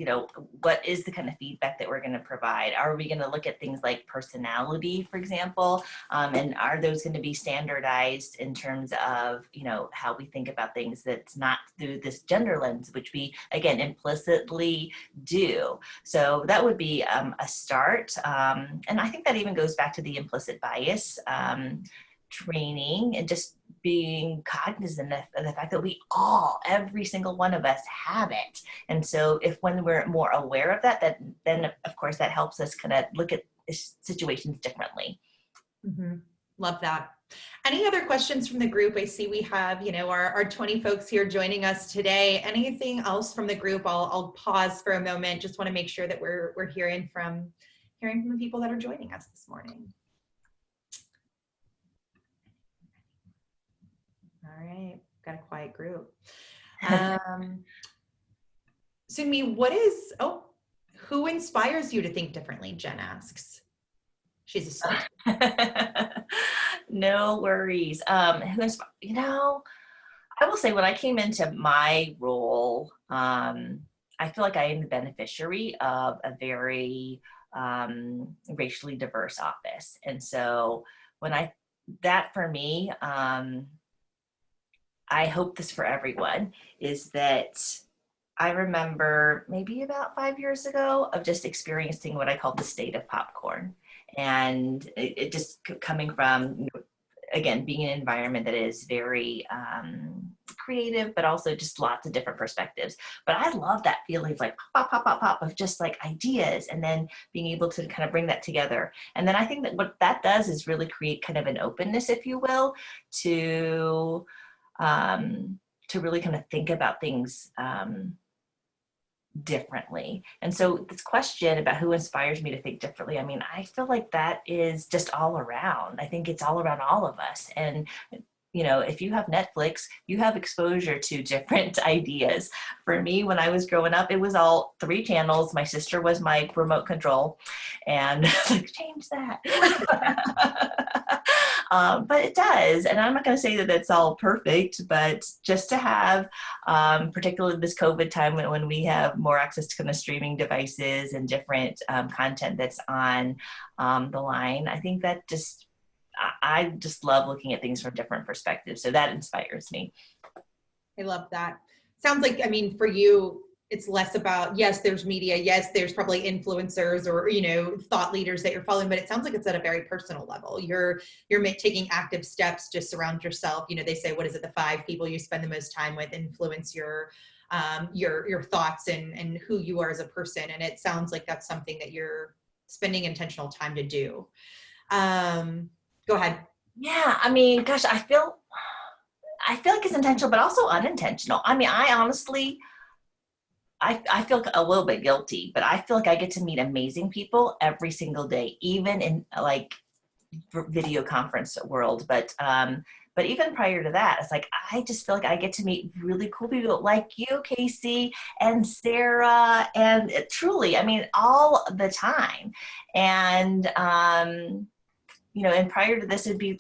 S2: what is the kind of feedback that we're going to provide? Are we going to look at things like personality, for example? And are those going to be standardized in terms of, how we think about things that's not through this gender lens, which we, again, implicitly do. So that would be a start. And I think that even goes back to the implicit bias training and just being cognizant of the fact that we every single one of us have it. And so when we're more aware of that, then of course that helps us kind of look at situations differently.
S1: Mm-hmm. Love that. Any other questions from the group? I see we have, our 20 folks here joining us today. Anything else from the group? I'll pause for a moment. Just want to make sure that we're hearing from the people that are joining us this morning. All right, got a quiet group. Soon Mee, who inspires you to think differently? Jen asks. She's a student.
S2: No worries. I will say when I came into my role, I feel like I am the beneficiary of a very racially diverse office. And so that for me, I hope this for everyone, is that I remember maybe about 5 years ago of just experiencing what I call the state of popcorn. And it just coming from, again, being in an environment that is very creative, but also just lots of different perspectives. But I love that feeling of like pop, pop, pop, pop of just like ideas, and then being able to kind of bring that together. And then I think that what that does is really create kind of an openness, if you will, to really kind of think about things differently. And so this question about who inspires me to think differently, I mean, I feel like that is just all around. I think it's all around all of us. And if you have Netflix, you have exposure to different ideas. For me, when I was growing up, it was all 3 channels. My sister was my remote control, and like, change that. But it does. And I'm not going to say that it's all perfect, but just to have, particularly this COVID time when we have more access to kind of streaming devices and different content that's on the line, I think that I just love looking at things from different perspectives. So that inspires me.
S1: I love that. Sounds like, I mean, for you, it's less about, yes, there's media, yes, there's probably influencers or, thought leaders that you're following, but it sounds like it's at a very personal level. You're taking active steps to surround yourself. They say, what is it? The 5 people you spend the most time with influence your thoughts and who you are as a person. And it sounds like that's something that you're spending intentional time to do. Go ahead.
S2: Yeah, I mean, gosh, I feel like it's intentional, but also unintentional. I mean, I honestly, I feel a little bit guilty, but I feel like I get to meet amazing people every single day, even in like video conference world. But even prior to that, it's like, I just feel like I get to meet really cool people like you, Casey, and Sarah, and truly, I mean, all the time. And, and prior to this, it'd be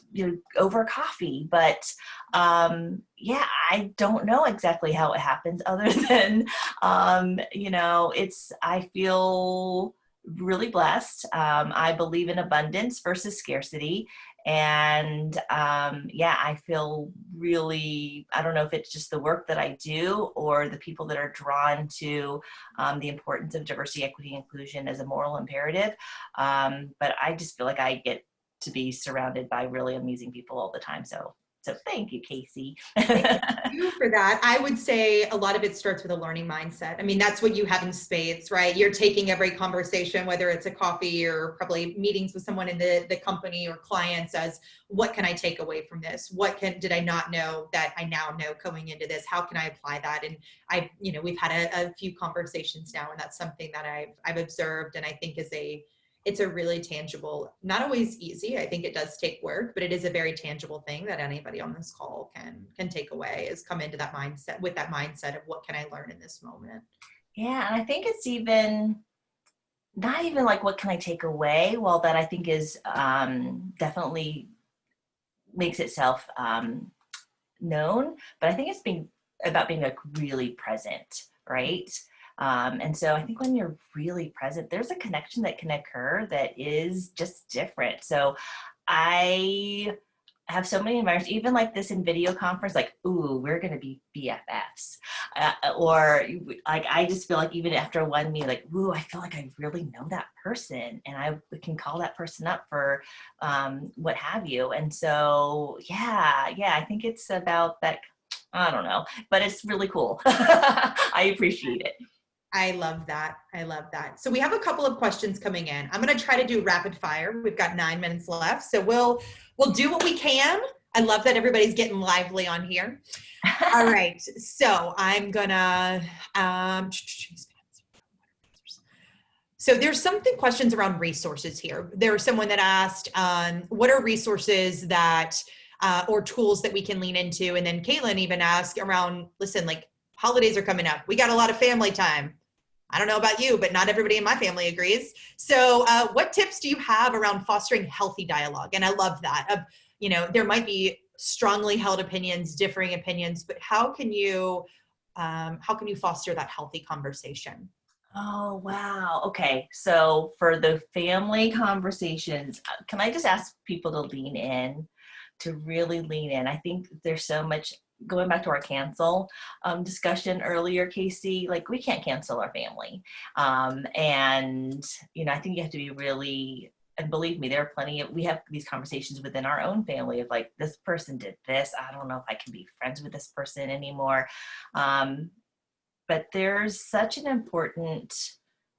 S2: over coffee. But I don't know exactly how it happens, other than I feel really blessed. I believe in abundance versus scarcity, and I feel really, I don't know if it's just the work that I do or the people that are drawn to the importance of diversity, equity, inclusion as a moral imperative, but I just feel like I get to be surrounded by really amusing people all the time. So thank you, Casey.
S1: Thank you for that. I would say a lot of it starts with a learning mindset. I mean, that's what you have in spades, right? You're taking every conversation, whether it's a coffee or probably meetings with someone in the company or clients, as what can I take away from this? Did I not know that I now know going into this? How can I apply that? And we've had a few conversations now, and that's something that I've observed, and I think it's a really tangible, not always easy. I think it does take work, but it is a very tangible thing that anybody on this call can take away, is come into that mindset, with that mindset of what can I learn in this moment?
S2: Yeah. And I think it's even not even like, what can I take away? Well, that I think is definitely makes itself known, but I think it's about being like really present, right? And so I think when you're really present, there's a connection that can occur that is just different. So I have so many environments, even like this in video conference, like, ooh, we're going to be BFFs. Or like, I just feel like even after one meeting, like, ooh, I feel like I really know that person and I can call that person up for what have you. And so, yeah, I think it's about that. I don't know, but it's really cool. I appreciate it.
S1: I love that. So we have a couple of questions coming in. I'm going to try to do rapid fire. We've got 9 minutes left, so we'll do what we can. I love that everybody's getting lively on here. All right. So I'm gonna, so there's questions around resources here. There was someone that asked, what are resources that, or tools that we can lean into? And then Caitlin even asked around, listen, like holidays are coming up. We got a lot of family time. I don't know about you, but not everybody in my family agrees. So what tips do you have around fostering healthy dialogue? And I love that. There might be strongly held opinions, differing opinions, but how can you foster that healthy conversation?
S2: Oh, wow. Okay. So for the family conversations, can I just ask people to lean in, to really lean in? I think there's so much, going back to our cancel discussion earlier, Casey, like we can't cancel our family. And, I think you have to be really, and believe me, there are we have these conversations within our own family of like, this person did this. I don't know if I can be friends with this person anymore. But there's such an important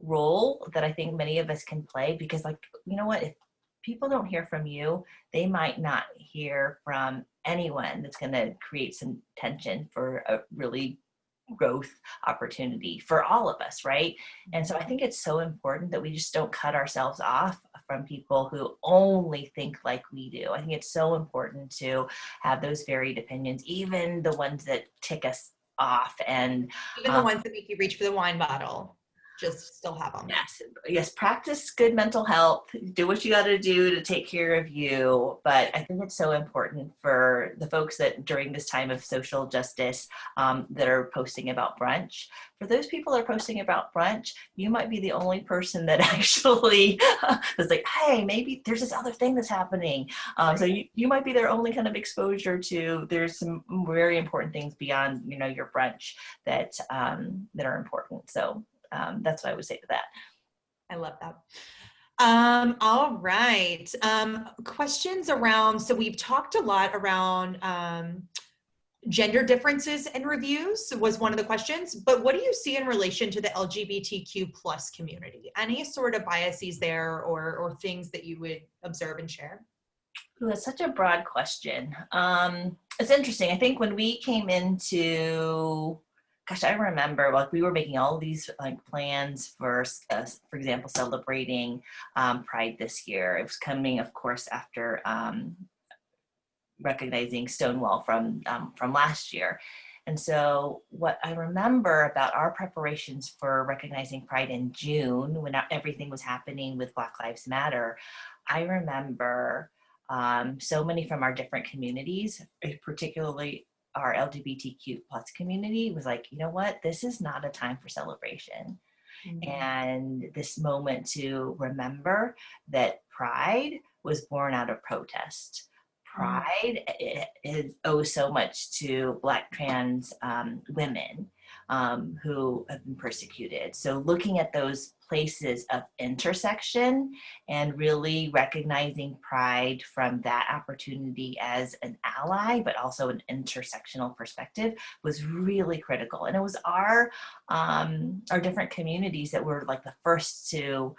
S2: role that I think many of us can play, because like, you know what, if people don't hear from you, they might not hear from anyone. That's going to create some tension for a really growth opportunity for all of us, right? And so I think it's so important that we just don't cut ourselves off from people who only think like we do. I think it's so important to have those varied opinions, even the ones that tick us off, and
S1: even the ones that make you reach for the wine bottle, just still have them.
S2: Yes. Practice good mental health. Do what you got to do to take care of you. But I think it's so important for the folks that during this time of social justice that are posting about brunch. For those people that are posting about brunch, you might be the only person that actually is like, hey, maybe there's this other thing that's happening. So you might be their only kind of exposure to, there's some very important things beyond, your brunch that are important. So that's what I would say to that.
S1: I love that. All right. Questions around, so we've talked a lot around gender differences in reviews was one of the questions, but what do you see in relation to the LGBTQ plus community? Any sort of biases there or things that you would observe and share?
S2: Ooh, that's such a broad question. It's interesting. I think when we came into, I remember like we were making all these like plans for example, celebrating Pride this year. It was coming, of course, after recognizing Stonewall from last year. And so what I remember about our preparations for recognizing Pride in June, when everything was happening with Black Lives Matter, I remember so many from our different communities, particularly our LGBTQ plus community, was like, you know what, this is not a time for celebration. Mm-hmm. And this moment to remember that Pride was born out of protest. Pride owes so much to Black trans women. who have been persecuted. So looking at those places of intersection and really recognizing pride from that opportunity as an ally, but also an intersectional perspective was really critical. And it was our different communities that were like the first to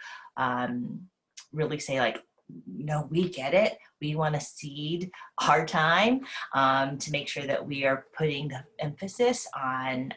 S2: really say like, no, we get it. We want to cede our time to make sure that we are putting the emphasis on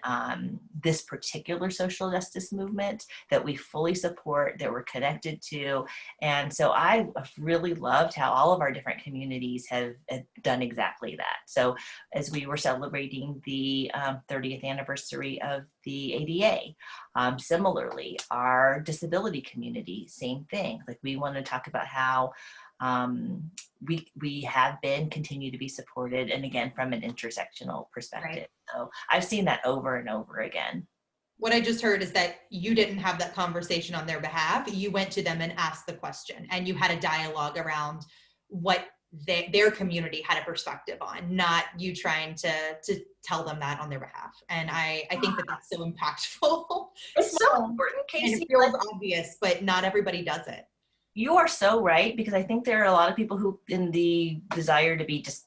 S2: this particular social justice movement that we fully support, that we're connected to. And so I really loved how all of our different communities have done exactly that. So as we were celebrating the 30th anniversary of the ADA, similarly, our disability community, same thing. Like we want to talk about how we have been, continue to be supported, and again, from an intersectional perspective. Right. So I've seen that over and over again.
S1: What I just heard is that you didn't have that conversation on their behalf. You went to them and asked the question, and you had a dialogue around what their community had a perspective on, not you trying to tell them that on their behalf. And I think that that's so impactful.
S2: It's so important, Casey.
S1: And it feels obvious, but not everybody does it.
S2: You are so right, because I think there are a lot of people who, in the desire to be just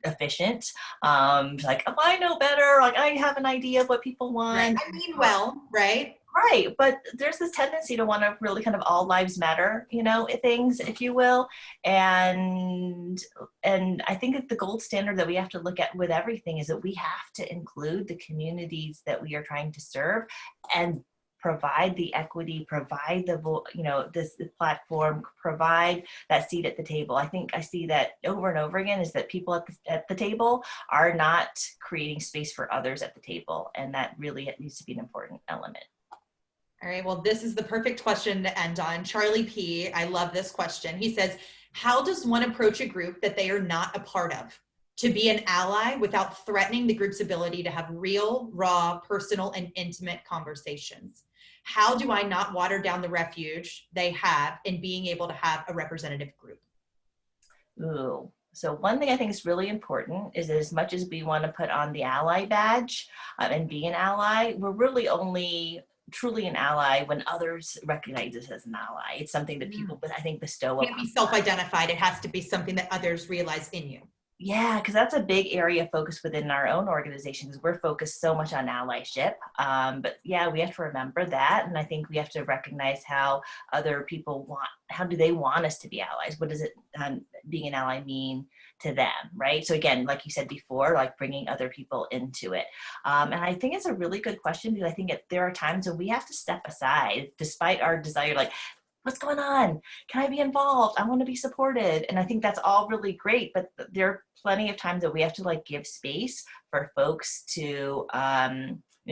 S2: efficient, like, oh, I know better, like I have an idea of what people want.
S1: Right. I mean, well, right?
S2: Right, but there's this tendency to want to really kind of all lives matter, things, if you will, and I think that the gold standard that we have to look at with everything is that we have to include the communities that we are trying to serve and provide the equity, provide the platform, provide that seat at the table. I think I see that over and over again, is that people at the table are not creating space for others at the table. And that really needs to be an important element.
S1: All right, well, this is the perfect question to end on. Charlie P., I love this question. He says, how does one approach a group that they are not a part of to be an ally without threatening the group's ability to have real, raw, personal, and intimate conversations? How do I not water down the refuge they have in being able to have a representative group?
S2: Ooh. So one thing I think is really important is that as much as we want to put on the ally badge and be an ally, we're really only truly an ally when others recognize us as an ally. It's something that people, I think, bestow.
S1: It can't be self-identified. It has to be something that others realize in you.
S2: Yeah, because that's a big area of focus within our own organization, because we're focused so much on allyship. But yeah, we have to remember that. And I think we have to recognize how other people how do they want us to be allies? What does it, being an ally mean to them, right? So again, like you said before, like bringing other people into it. And I think it's a really good question, because I think there are times when we have to step aside despite our desire, like, what's going on? Can I be involved? I want to be supported. And I think that's all really great, but there are plenty of times that we have to like give space for folks to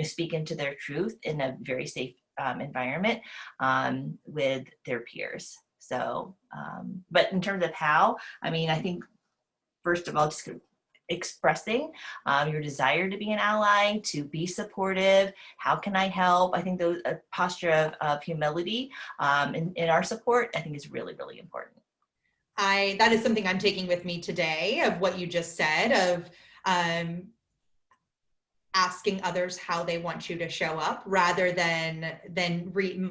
S2: speak into their truth in a very safe environment with their peers. So, but in terms of how, I mean, I think first of all, just expressing your desire to be an ally, to be supportive. How can I help? I think a posture of humility in our support, I think, is really, really important.
S1: That is something I'm taking with me today, of what you just said, of asking others how they want you to show up, rather than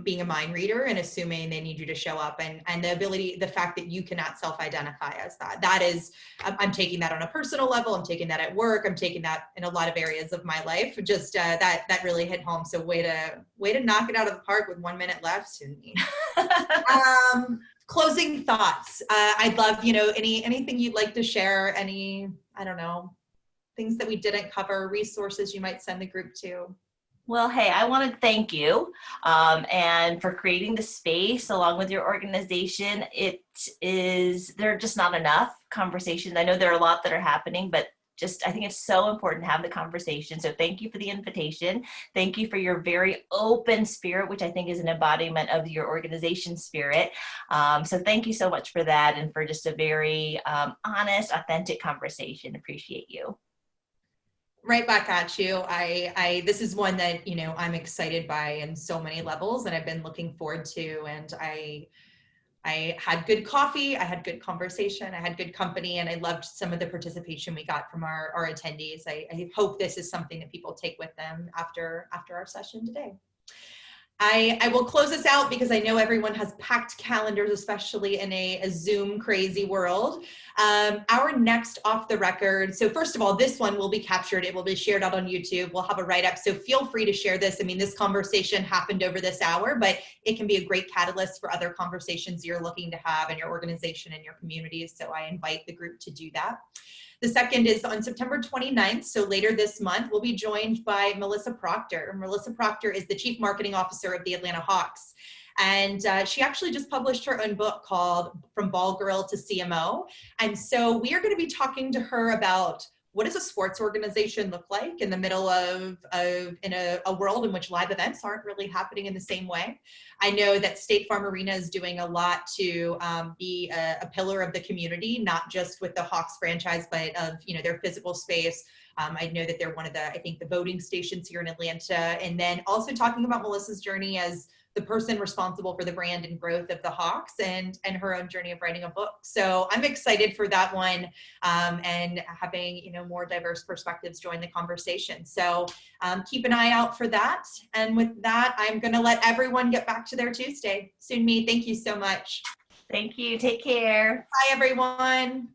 S1: being a mind reader and assuming they need you to show up, and the fact that you cannot self-identify as that is, I'm taking that on a personal level. I'm taking that at work. I'm taking that in a lot of areas of my life. Just that really hit home. So way to knock it out of the park with 1 minute left, Soon Mee. Closing thoughts. I'd love, anything you'd like to share, I don't know, things that we didn't cover, resources you might send the group to.
S2: Well, hey, I want to thank you and for creating the space along with your organization. There are just not enough conversations. I know there are a lot that are happening, but I think it's so important to have the conversation. So thank you for the invitation. Thank you for your very open spirit, which I think is an embodiment of your organization spirit. So thank you so much for that, and for just a very honest, authentic conversation. Appreciate you.
S1: Right back at you. This is one that, I'm excited by in so many levels, and I've been looking forward to, and I had good coffee, I had good conversation, I had good company, and I loved some of the participation we got from our attendees. I hope this is something that people take with them after our session today. I will close this out because I know everyone has packed calendars, especially in a Zoom crazy world. Our next off the record, so first of all, this one will be captured. It will be shared out on YouTube. We'll have a write-up, so feel free to share this. I mean, this conversation happened over this hour, but it can be a great catalyst for other conversations you're looking to have in your organization and your communities, so I invite the group to do that. The second is on September 29th, so later this month, we'll be joined by Melissa Proctor. Melissa Proctor is the Chief Marketing Officer of the Atlanta Hawks. And she actually just published her own book called From Ball Girl to CMO. And so we are going to be talking to her about what does a sports organization look like in the middle of a world in which live events aren't really happening in the same way. I know that State Farm Arena is doing a lot to be a pillar of the community, not just with the Hawks franchise, but of their physical space. I know that they're one of the voting stations here in Atlanta, and then also talking about Melissa's journey as the person responsible for the brand and growth of the Hawks and her own journey of writing a book. So I'm excited for that one and having more diverse perspectives join the conversation. So keep an eye out for that. And with that, I'm going to let everyone get back to their Tuesday. Soon Mee, thank you so much.
S2: Thank you. Take care.
S1: Bye, everyone.